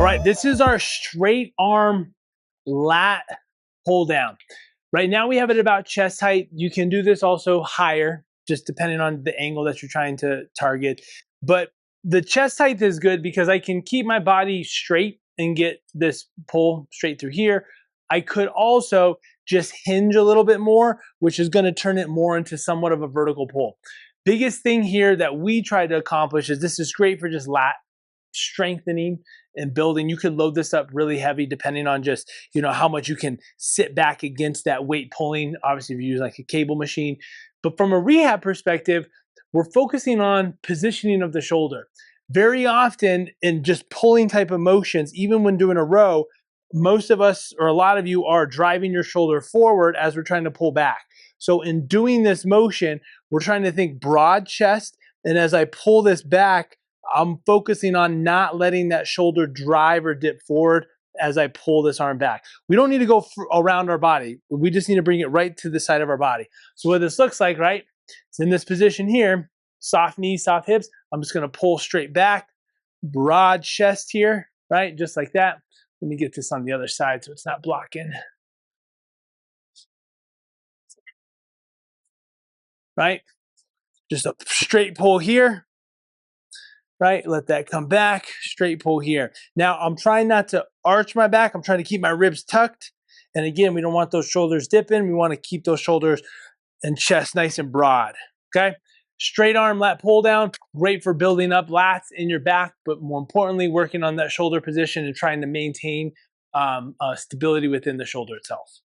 right, this is our straight arm lat pull down. Right now we have it about chest height. You can do this also higher, just depending on the angle that you're trying to target. But the chest height is good because I can keep my body straight and get this pull straight through here. I could also just hinge a little bit more, which is going to turn it more into somewhat of a vertical pull. Biggest thing here that we try to accomplish is this is great for just lat strengthening and building. You can load this up really heavy depending on just, how much you can sit back against that weight pulling. Obviously, if you use like a cable machine. But from a rehab perspective, we're focusing on positioning of the shoulder. Very often in just pulling type of motions, even when doing a row, most of us or a lot of you are driving your shoulder forward as we're trying to pull back. So in doing this motion, we're trying to think broad chest. And as I pull this back, I'm focusing on not letting that shoulder drive or dip forward as I pull this arm back. We don't need to go around our body. We just need to bring it right to the side of our body. So what this looks like, right? It's in this position here, soft knees, soft hips. I'm just going to pull straight back, broad chest here, right? Just like that. Let me get this on the other side so it's not blocking. Right? Just a straight pull here. Right? Let that come back, straight pull here. Now, I'm trying not to arch my back. I'm trying to keep my ribs tucked. And again, we don't want those shoulders dipping. We want to keep those shoulders and chest nice and broad, okay? Straight arm lat pull down, great for building up lats in your back, but more importantly, working on that shoulder position and trying to maintain stability within the shoulder itself.